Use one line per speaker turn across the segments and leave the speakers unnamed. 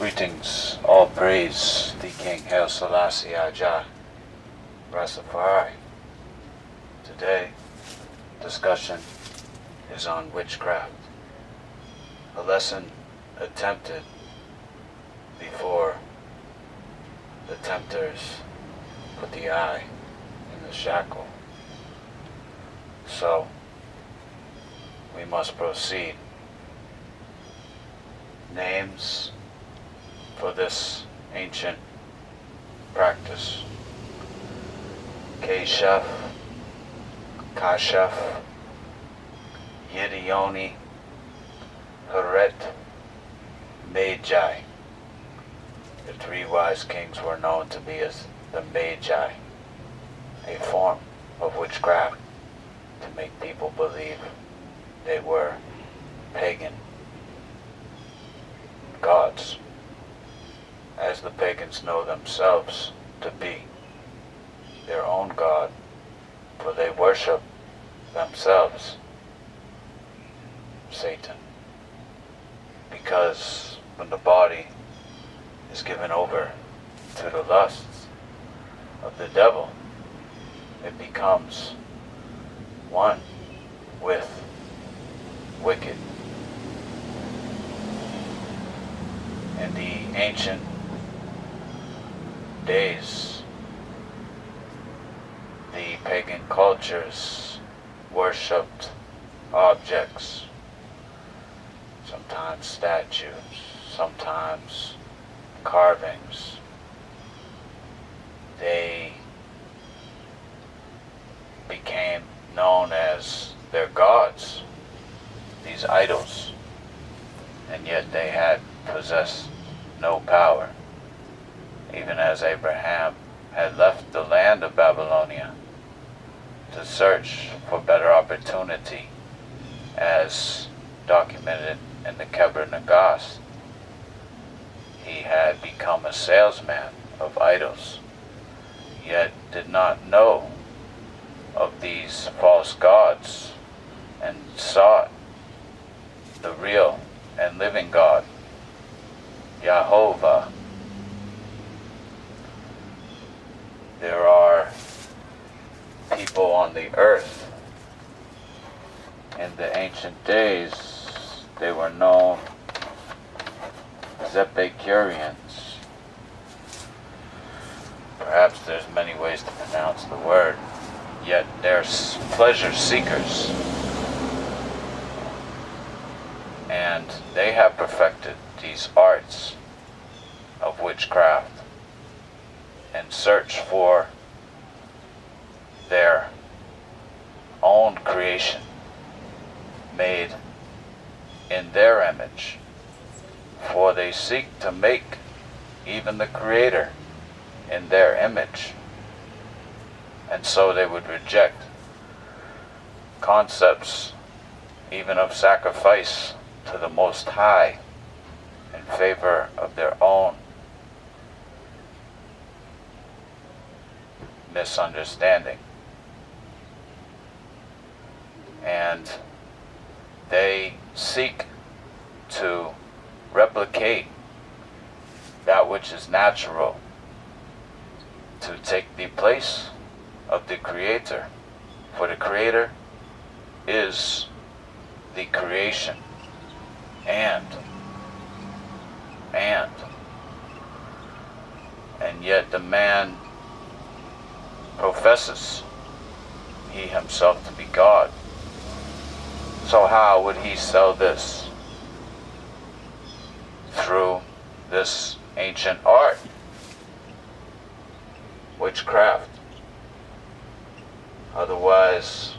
Greetings, all praise the King Haile Selassie Ajah Rastafari. Today, discussion is on witchcraft, a lesson attempted before the tempters put the eye in the shackle. So, we must proceed. Names for this ancient practice: Keshaf, Kashaf, Yidioni, Haret, Magi. The three wise kings were known to be as the Magi, a form of witchcraft to make people believe they were pagan gods, as the pagans know themselves to be their own god, for they worship themselves, Satan. Because when the body is given over to the lusts of the devil, it becomes one with wicked. In the ancient days, the pagan cultures worshipped objects, sometimes statues, sometimes carvings. They became known as their gods, these idols, and yet they had possessed no power. Even as Abraham had left the land of Babylonia to search for better opportunity, as documented in the Keber Nagast, he had become a salesman of idols, yet did not know of these false gods and sought the real and living God, Yahovah. There are people on the earth in the ancient days, they were known as Epicureans. Perhaps there's many ways to pronounce the word, yet they're pleasure seekers. And they have perfected these arts of witchcraft and search for their own creation made in their image, for they seek to make even the Creator in their image, and so they would reject concepts even of sacrifice to the Most High in favor of their own misunderstanding. And they seek to replicate that which is natural to take the place of the Creator, for the Creator is the creation and yet the man professes he himself to be God. So how would he sell this? Through this ancient art, witchcraft, otherwise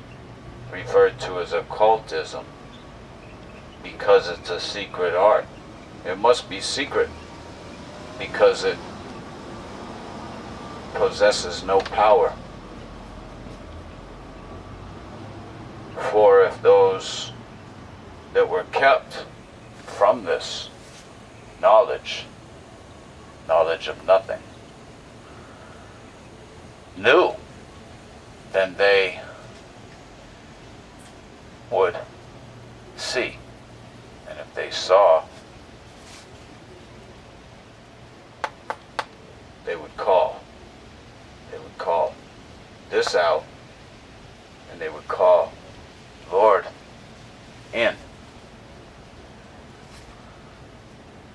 referred to as occultism, because it's a secret art. It must be secret because it possesses no power. For if those that were kept from this knowledge of nothing, knew, then they would see. And if they saw,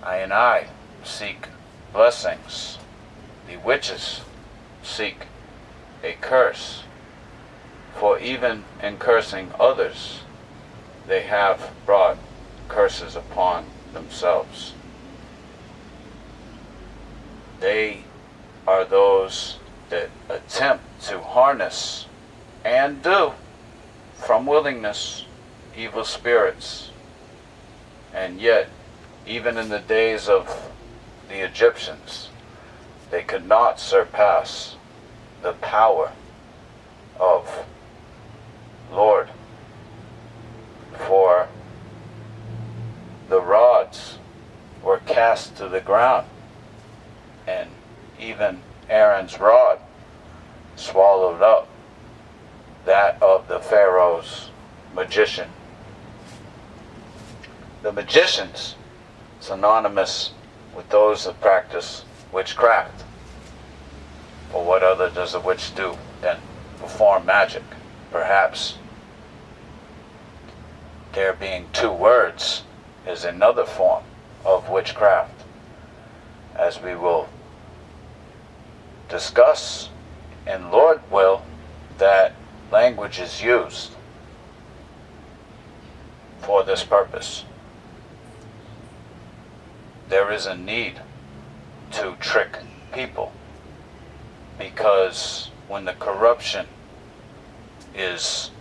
I seek blessings. The witches seek a curse. For even in cursing others, they have brought curses upon themselves. They are those that attempt to harness and do, from willingness, evil spirits. And yet, even in the days of the Egyptians, they could not surpass the power of Lord. For the rods were cast to the ground, and even Aaron's rod swallowed up that of the Pharaoh's magician. The magicians, synonymous with those that practice witchcraft. For what other does a witch do than perform magic? Perhaps there being two words is another form of witchcraft, as we will discuss, and Lord will, that language is used for this purpose. There is a need to trick people, because when the corruption is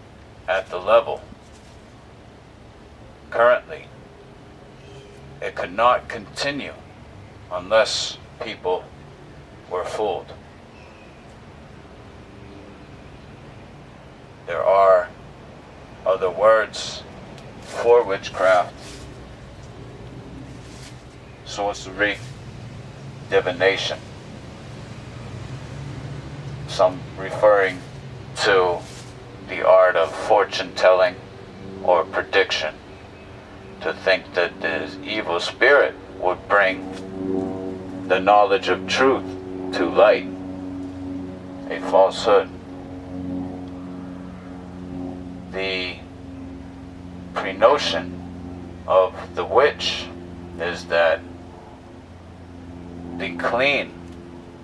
at the level currently, it could not continue unless people were fooled. There are other words for witchcraft: sorcery, divination, some referring to the art of fortune telling or prediction, to think that the evil spirit would bring the knowledge of truth to light, a falsehood. The pre-notion of the witch is that the clean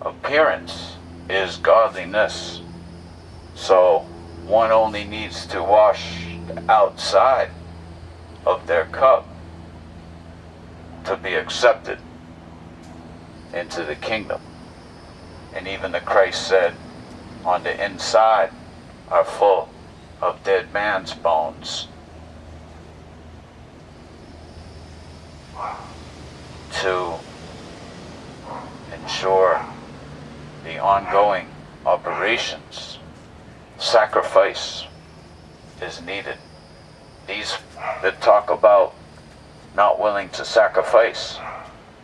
appearance is godliness. So one only needs to wash the outside of their cup to be accepted into the kingdom. And even the Christ said, on the inside are full of dead man's bones. To ensure the ongoing operations, sacrifice is needed. These that talk about not willing to sacrifice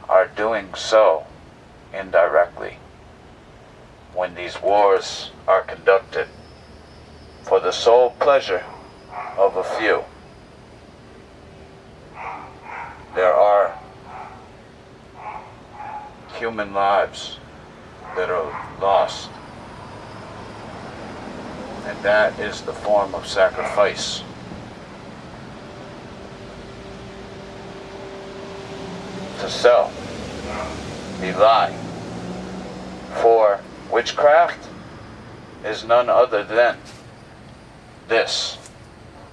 are doing so indirectly when these wars are conducted for the sole pleasure of a few. There are human lives that are lost, and that is the form of sacrifice. To sell, belie. For witchcraft is none other than this: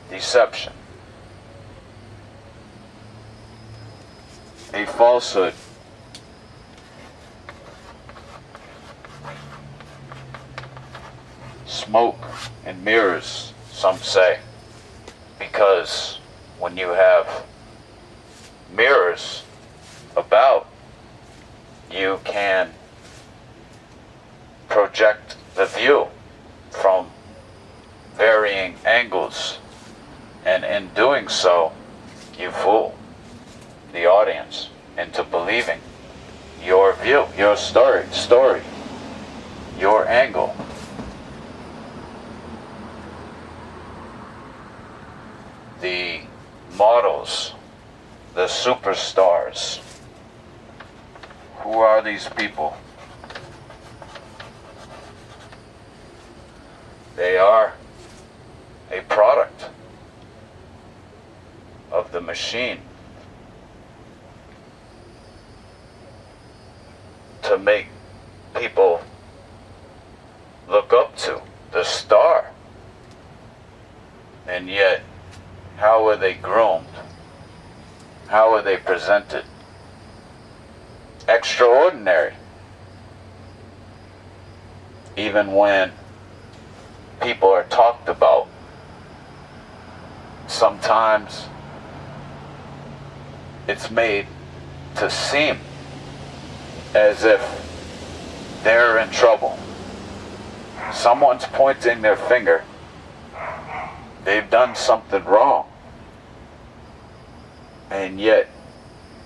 deception, a falsehood, smoke and mirrors, some say, because when you have mirrors about, you can project the view from varying angles, and in doing so you fool the audience into believing your view, your story, your angle. The models, the superstars. Who are these people? They are a product of the machine. to make people look up to, the star. And yet, how are they groomed? How are they presented? Extraordinary. Even when people are talked about, sometimes it's made to seem as if they're in trouble. Someone's pointing their finger. They've done something wrong. And yet,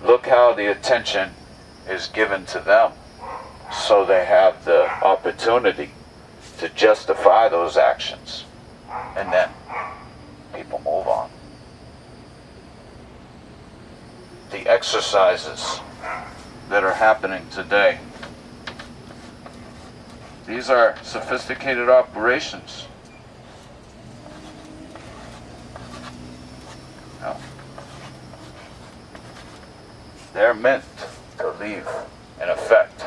look how the attention is given to them. So they have the opportunity to justify those actions. And then people move on. The exercises that are happening today, these are sophisticated operations. Now, they're meant to leave an effect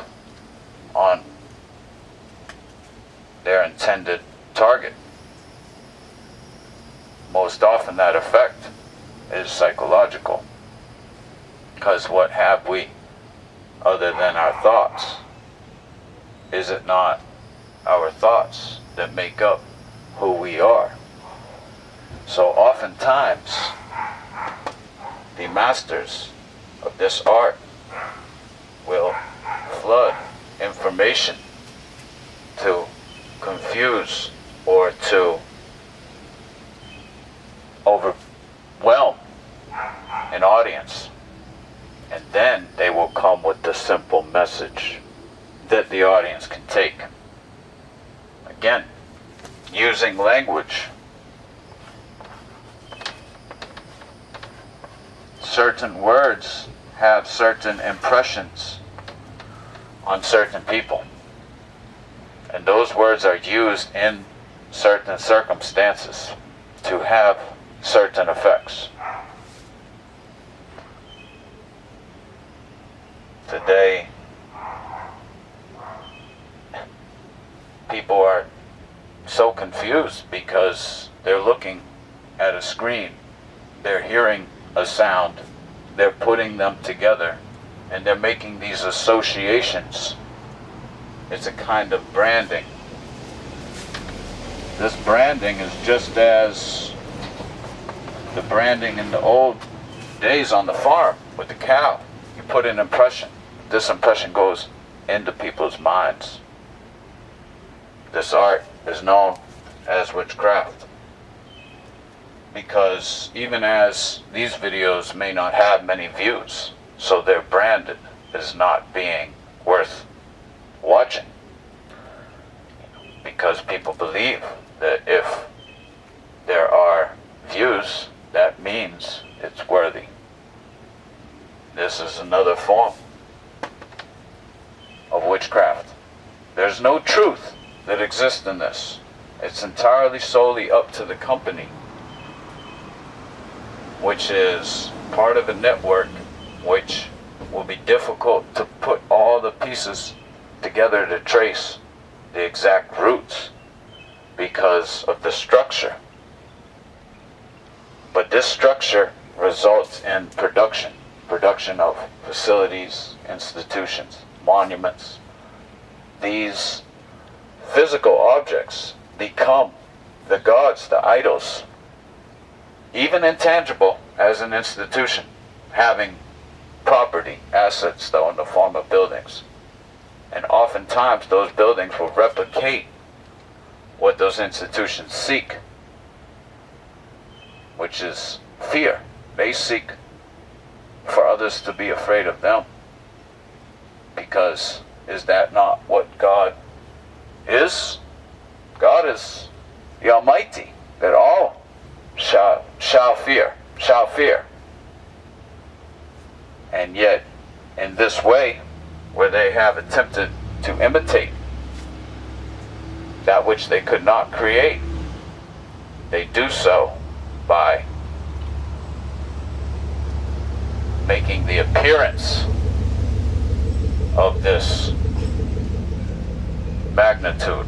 on their intended target. Most often that effect is psychological. Because what have we other than our thoughts? Is it not our thoughts that make up who we are? So oftentimes, the masters of this art will flood information to confuse or to overwhelm an audience. And then they will come with the simple message that the audience can take. Again, using language. Certain words have certain impressions on certain people. And those words are used in certain circumstances to have certain effects. Today, people are so confused because they're looking at a screen, they're hearing a sound, they're putting them together, and they're making these associations. It's a kind of branding. This branding is just as the branding in the old days on the farm with the cow. You put an impression. This impression goes into people's minds. This art is known as witchcraft. Because even as these videos may not have many views, so they're branded as not being worth watching. Because people believe that if there are views, that means it's worthy. This is another form of witchcraft. There's no truth that exists in this. It's entirely solely up to the company, which is part of a network which will be difficult to put all the pieces together to trace the exact roots because of the structure. But this structure results in production of facilities, institutions, monuments. These physical objects become the gods, the idols, even intangible as an institution, having property, assets though in the form of buildings. And oftentimes those buildings will replicate what those institutions seek, which is fear. They seek for others to be afraid of them. Because is that not what God is? God is the Almighty, that all shall fear. And yet, in this way, where they have attempted to imitate that which they could not create, they do so by making the appearance of this magnitude,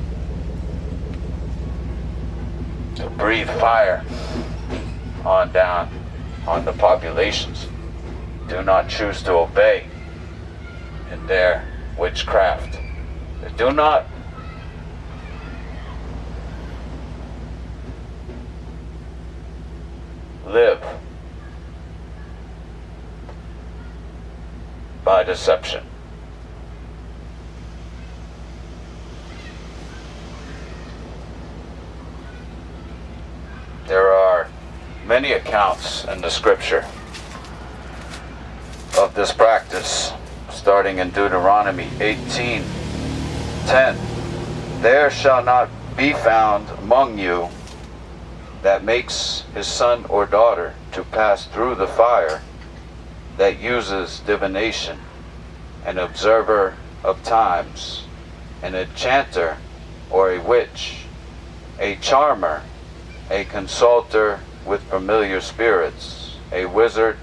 to breathe fire on down on the populations, do not choose to obey in their witchcraft. They do not live by deception. There are many accounts in the scripture of this practice, starting in Deuteronomy 18:10. There shall not be found among you that makes his son or daughter to pass through the fire, that uses divination, an observer of times, an enchanter or a witch, a charmer, a consulter with familiar spirits, a wizard,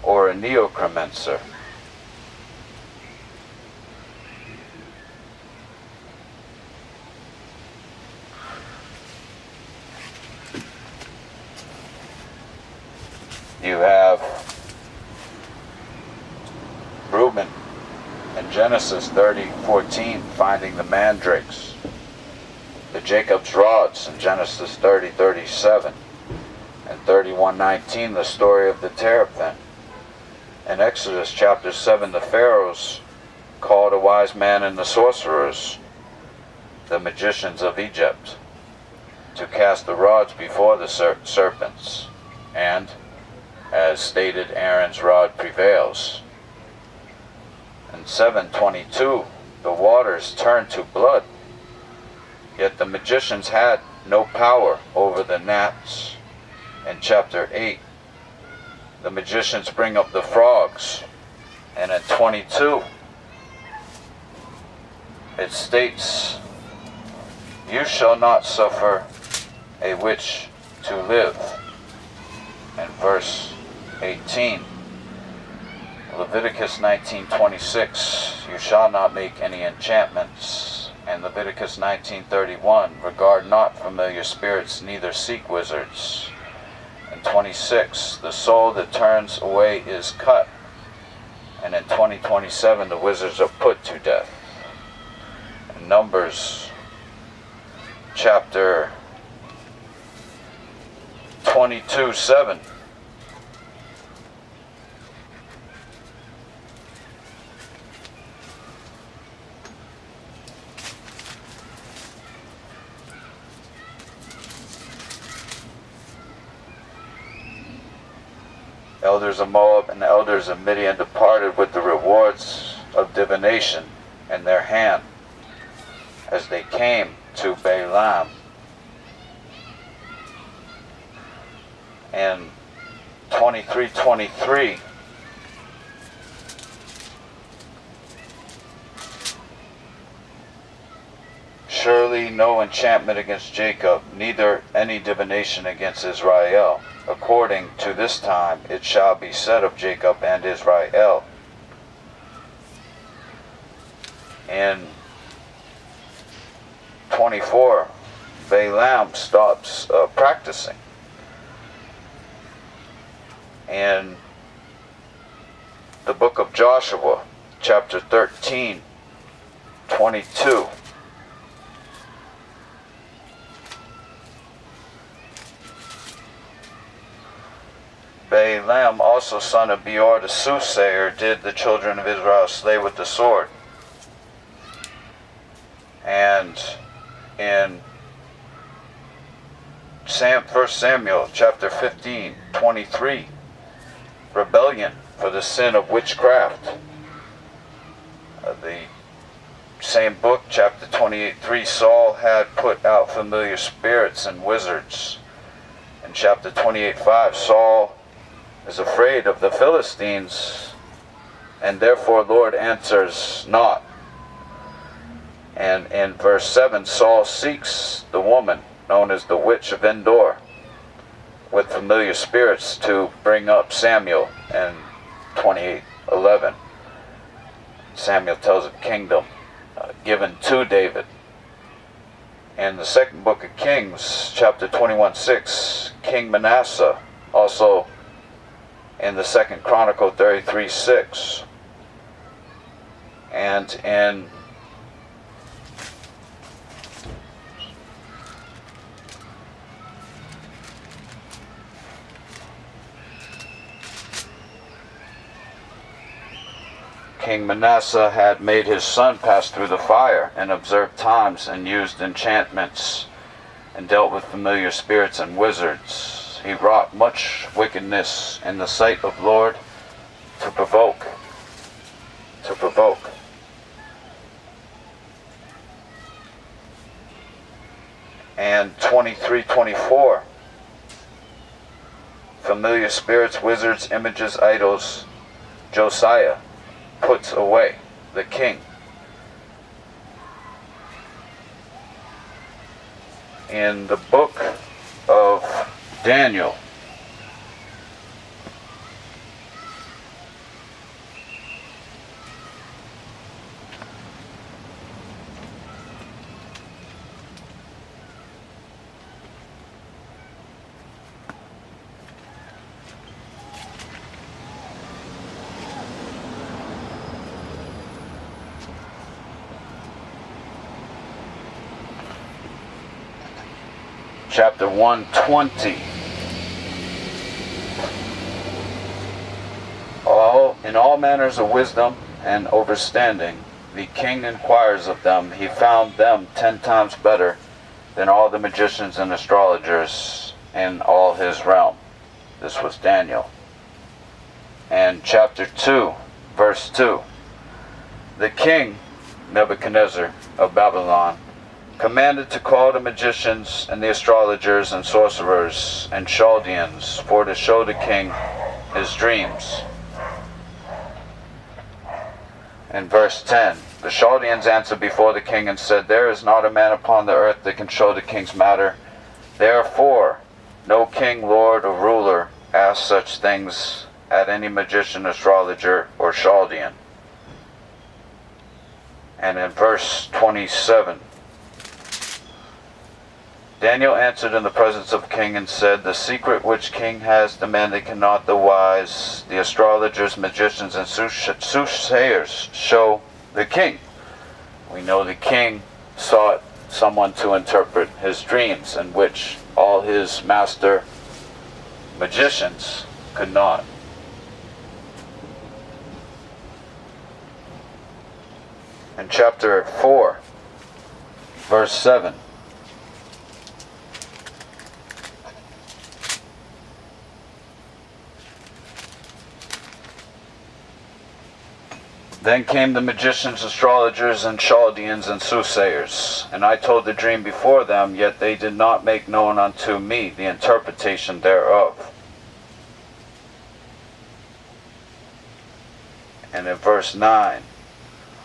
or a neocromancer. You have Reuben in Genesis 30:14 finding the mandrakes. The Jacob's rods in Genesis 30:37 and 31:19, the story of the terrapin. In Exodus chapter 7, the pharaohs called a wise man and the sorcerers, the magicians of Egypt, to cast the rods before the serpents, and, as stated, Aaron's rod prevails. In 7:22, the waters turned to blood. Yet the magicians had no power over the gnats. In chapter 8, the magicians bring up the frogs. And in 22, it states, you shall not suffer a witch to live. In verse 18, Leviticus 19:26, you shall not make any enchantments. And Leviticus 19:31, regard not familiar spirits, neither seek wizards. And 26, the soul that turns away is cut. And in 20:27, the wizards are put to death. In Numbers chapter 22:7, elders of Moab and elders of Midian departed with the rewards of divination in their hand as they came to Balaam. And 23:23, surely no enchantment against Jacob, neither any divination against Israel. According to this time it shall be said of Jacob and Israel. In 24, Balaam stops practicing. In the book of Joshua, chapter 13:22, Balaam also son of Beor the soothsayer did the children of Israel slay with the sword. And in 1 Samuel chapter 15:23, rebellion for the sin of witchcraft. The same book, chapter 28:3, Saul had put out familiar spirits and wizards. In chapter 28:5, Saul is afraid of the Philistines, and therefore Lord answers not. And in verse 7, Saul seeks the woman known as the witch of Endor with familiar spirits to bring up Samuel in 28:11. Samuel tells a kingdom given to David. In the second book of Kings, chapter 21:6, King Manasseh, also in the second Chronicle 33:6, and in King Manasseh had made his son pass through the fire and observed times and used enchantments and dealt with familiar spirits and wizards. He wrought much wickedness in the sight of Lord to provoke. And 23:24, familiar spirits, wizards, images, idols, Josiah puts away, the king. In the book of Daniel, chapter 120. In all manners of wisdom and understanding, the king inquires of them. He found them 10 times better than all the magicians and astrologers in all his realm. This was Daniel. And chapter 2, verse 2. The king, Nebuchadnezzar of Babylon, commanded to call the magicians and the astrologers and sorcerers and Chaldeans for to show the king his dreams. In verse 10, the Chaldeans answered before the king and said, there is not a man upon the earth that can show the king's matter. Therefore, no king, lord, or ruler asks such things at any magician, astrologer, or Chaldean. And in verse 27, Daniel answered in the presence of the king and said, the secret which king has demanded cannot the wise, the astrologers, magicians, and soothsayers show the king. We know the king sought someone to interpret his dreams, in which all his master magicians could not. In chapter 4, verse 7, then came the magicians, astrologers, and Chaldeans, and soothsayers. And I told the dream before them, yet they did not make known unto me the interpretation thereof. And in verse 9,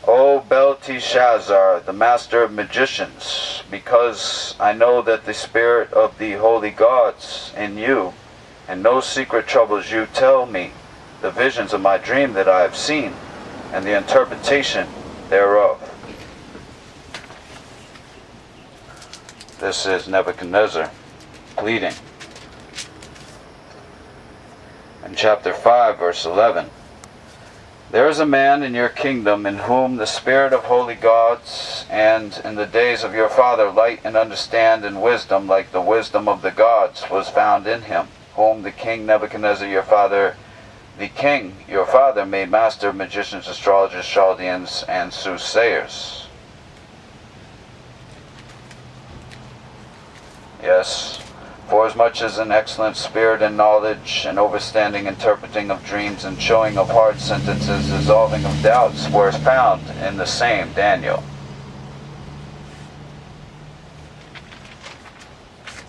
O Belteshazzar, the master of magicians, because I know that the spirit of the holy gods in you, and no secret troubles you, tell me the visions of my dream that I have seen, and the interpretation thereof. This is Nebuchadnezzar pleading. In chapter 5, verse 11, there is a man in your kingdom in whom the spirit of holy gods, and in the days of your father light and understand and wisdom like the wisdom of the gods was found in him, whom the king Nebuchadnezzar your father made master of magicians, astrologers, Chaldeans, and soothsayers. Yes, forasmuch as an excellent spirit and knowledge and overstanding, interpreting of dreams, and showing of hard sentences, dissolving of doubts, were found in the same Daniel.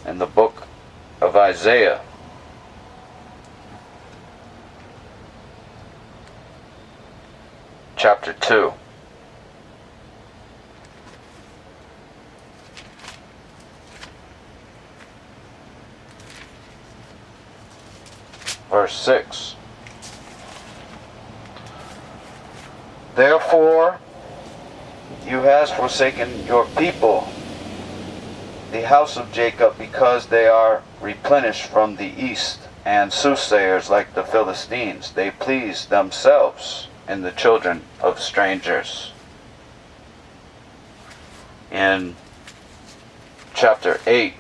In the book of Isaiah, chapter 2. Verse 6. Therefore, you has forsaken your people, the house of Jacob, because they are replenished from the east, and soothsayers like the Philistines. They please themselves in the children of strangers. In chapter 8,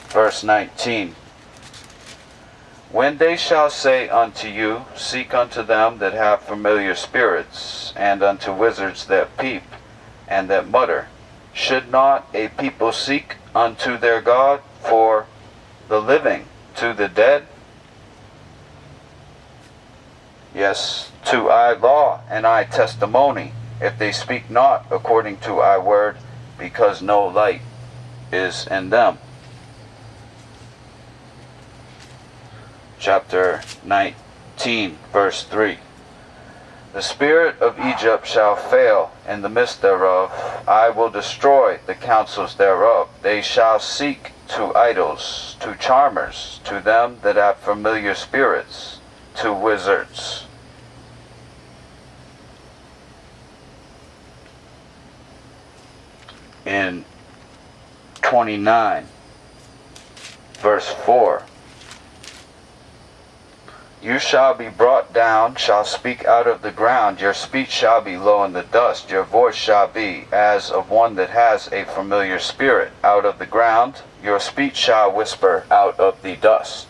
verse 19, when they shall say unto you, seek unto them that have familiar spirits, and unto wizards that peep, and that mutter, should not a people seek unto their God for the living to the dead? Yes, to I law and I testimony, if they speak not according to I word, because no light is in them. Chapter 19, verse 3. The spirit of Egypt shall fail in the midst thereof. I will destroy the counsels thereof. They shall seek to idols, to charmers, to them that have familiar spirits, to wizards. In 29, verse 4. You shall be brought down, shall speak out of the ground. Your speech shall be low in the dust. Your voice shall be as of one that has a familiar spirit. Out of the ground, your speech shall whisper out of the dust.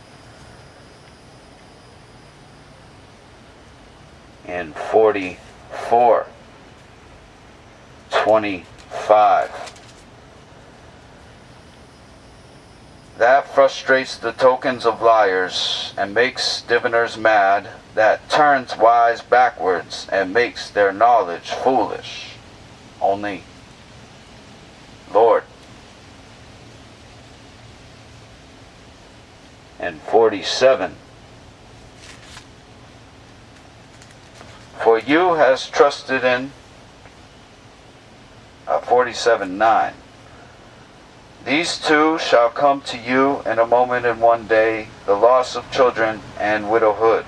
In 44, 25. That frustrates the tokens of liars, and makes diviners mad, that turns wise backwards, and makes their knowledge foolish. Only Lord. And 47. For you has trusted in 47:9. These two shall come to you in a moment in one day, the loss of children and widowhood.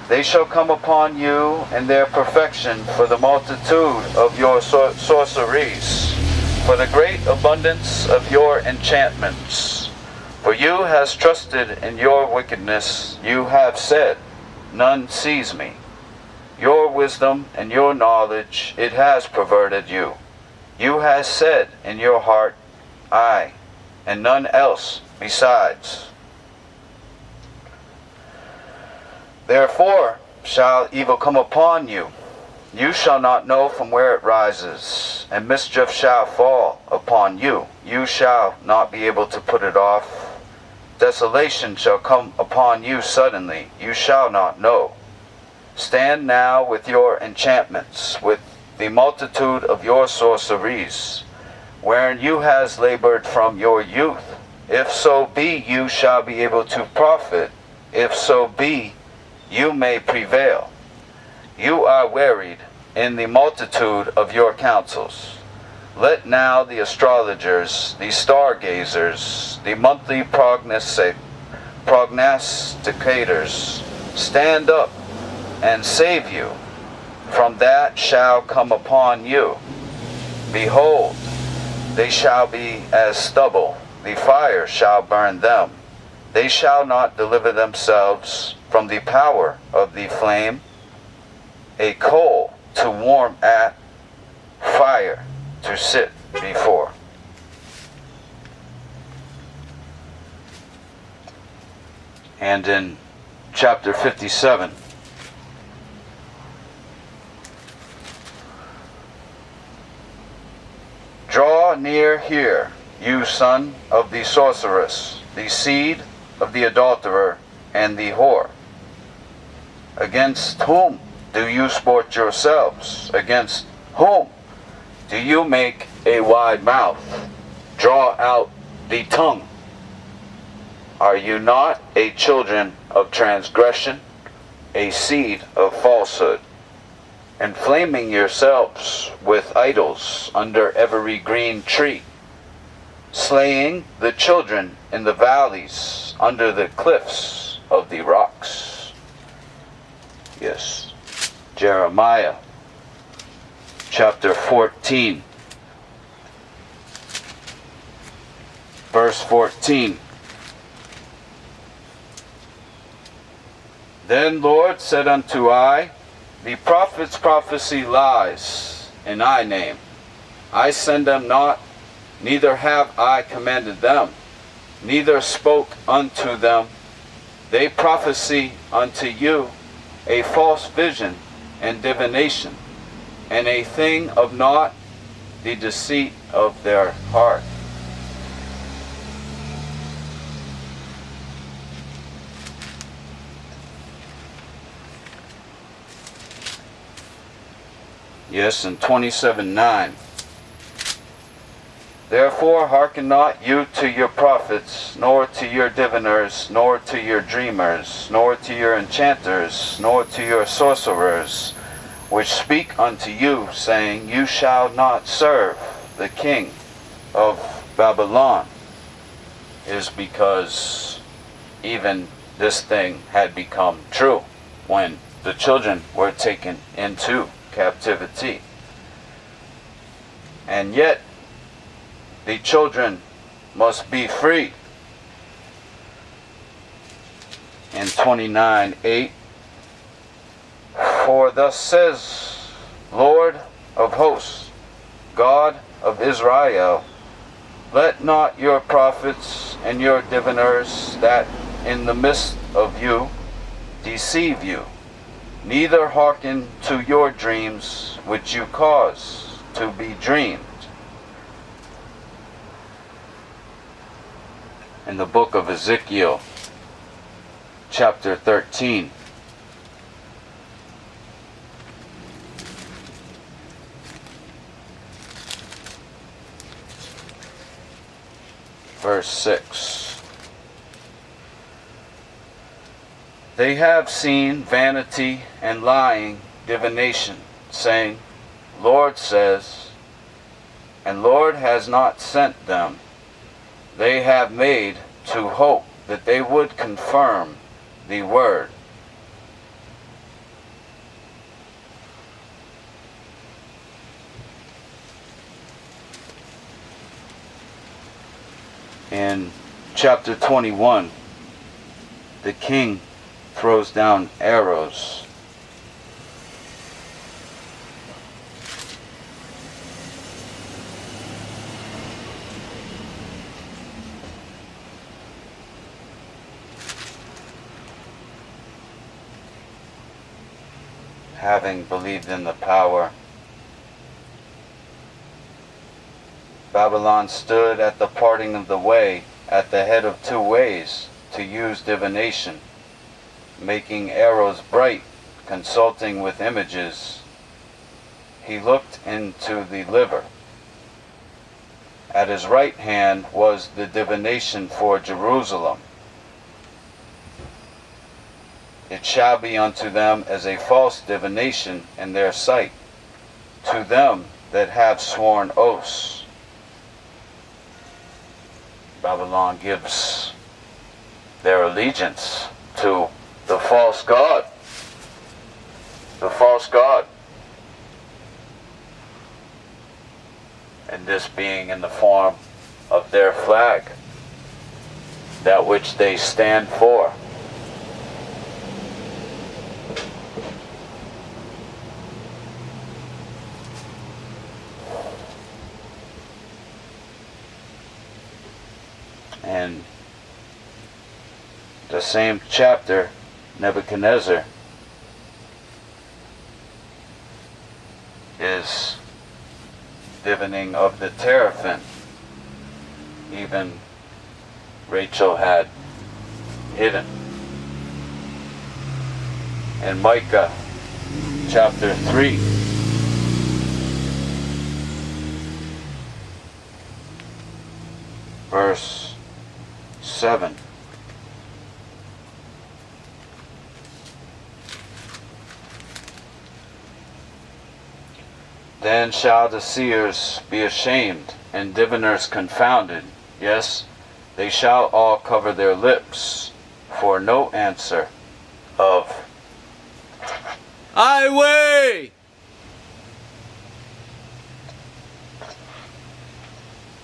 They shall come upon you in their perfection for the multitude of your sorceries, for the great abundance of your enchantments. For you has trusted in your wickedness. You have said, none sees me. Your wisdom and your knowledge, it has perverted you. You has said in your heart, I, and none else besides. Therefore shall evil come upon you. You shall not know from where it rises, and mischief shall fall upon you. You shall not be able to put it off. Desolation shall come upon you suddenly. You shall not know. Stand now with your enchantments, with the multitude of your sorceries, wherein you has labored from your youth. If so be you shall be able to profit, if so be you may prevail. You are wearied in the multitude of your counsels. Let now the astrologers, the stargazers, the monthly prognosticators stand up and save you from that shall come upon you. Behold, they shall be as stubble, the fire shall burn them. They shall not deliver themselves from the power of the flame. A coal to warm at, fire to sit before. And in chapter 57, draw near here, you son of the sorceress, the seed of the adulterer and the whore. Against whom do you sport yourselves? Against whom do you make a wide mouth? Draw out the tongue. Are you not a children of transgression, a seed of falsehood, inflaming yourselves with idols under every green tree, slaying the children in the valleys under the cliffs of the rocks? Yes. Jeremiah chapter 14, verse 14. Then Lord said unto I, the prophets prophesy lies in thy name. I send them not, neither have I commanded them, neither spoke unto them. They prophesy unto you a false vision and divination, and a thing of naught, the deceit of their heart. Yes, in 27:9. Therefore hearken not you to your prophets, nor to your diviners, nor to your dreamers, nor to your enchanters, nor to your sorcerers, which speak unto you, saying, you shall not serve the king of Babylon. Is because even this thing had become true when the children were taken into captivity. And yet the children must be free. In 29:8, for thus says Lord of hosts, God of Israel, let not your prophets and your diviners that in the midst of you deceive you, neither hearken to your dreams which you cause to be dreamed. In the book of Ezekiel, chapter 13, verse 6. They have seen vanity and lying divination, saying, Lord says, and Lord has not sent them. They have made to hope that they would confirm the word. In chapter 21, the king throws down arrows. Having believed in the power, Babylon stood at the parting of the way, at the head of two ways, to use divination, making arrows bright, consulting with images. He looked into the liver. At his right hand was the divination for Jerusalem. It shall be unto them as a false divination in their sight, to them that have sworn oaths. Babylon gives their allegiance to the false god. The false god. And this being in the form of their flag, that which they stand for. And the same chapter, Nebuchadnezzar is divining of the teraphim. Even Rachel had hidden. In Micah chapter 3, verse 7. Then shall the seers be ashamed, and diviners confounded. Yes, they shall all cover their lips, for no answer of I weigh.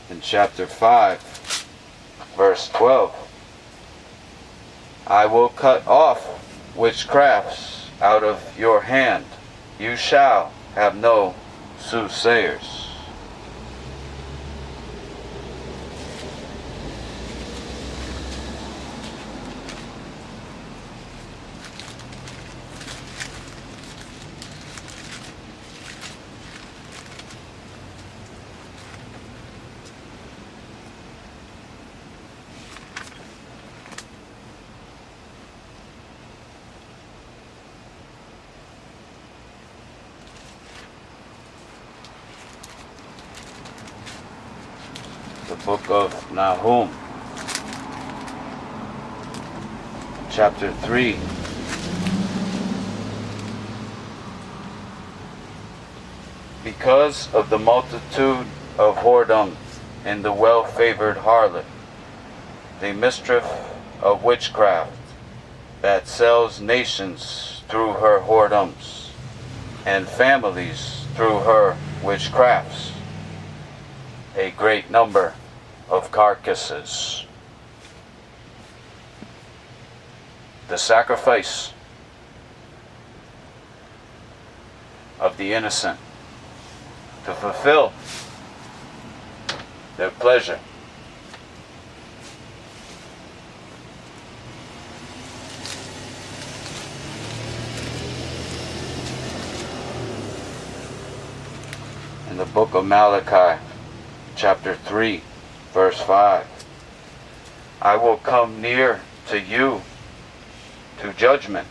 In chapter 5, verse 12. I will cut off witchcrafts out of your hand. You shall have no soothsayers. The book of Nahum, chapter 3. Because of the multitude of whoredom in the well-favored harlot, the mistress of witchcraft, that sells nations through her whoredoms, and families through her witchcrafts, a great number of carcasses. The sacrifice of the innocent to fulfill their pleasure. In the book of Malachi, chapter 3, verse 5. I will come near to you to judgment.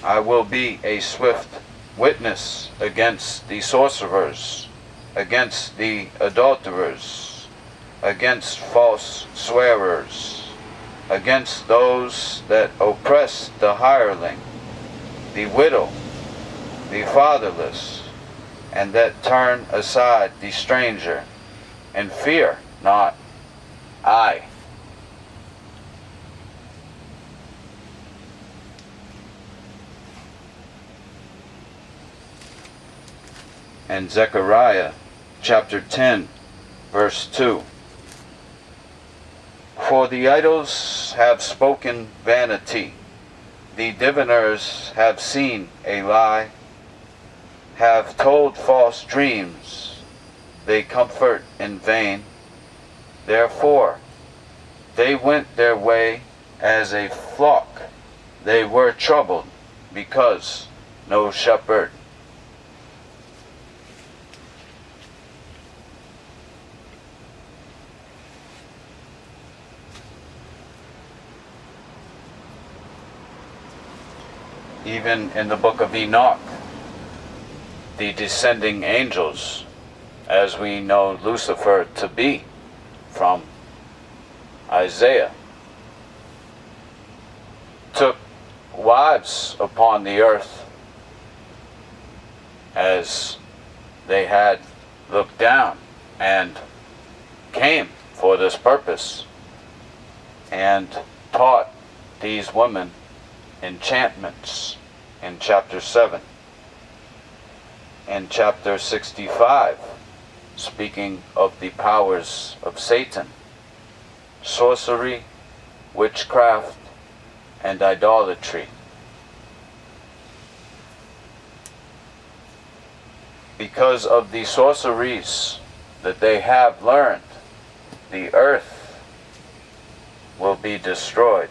I will be a swift witness against the sorcerers, against the adulterers, against false swearers, against those that oppress the hireling, the widow, the fatherless, and that turn aside the stranger, and fear not I. And Zechariah chapter 10, verse 2. For the idols have spoken vanity, the diviners have seen a lie, have told false dreams, they comfort in vain. Therefore they went their way as a flock, they were troubled because no shepherd. Even in the book of Enoch, the descending angels, as we know Lucifer to be from Isaiah, took wives upon the earth as they had looked down and came for this purpose and taught these women enchantments in chapter 7. In chapter 65, speaking of the powers of Satan, sorcery, witchcraft, and idolatry. Because of the sorceries that they have learned, the earth will be destroyed.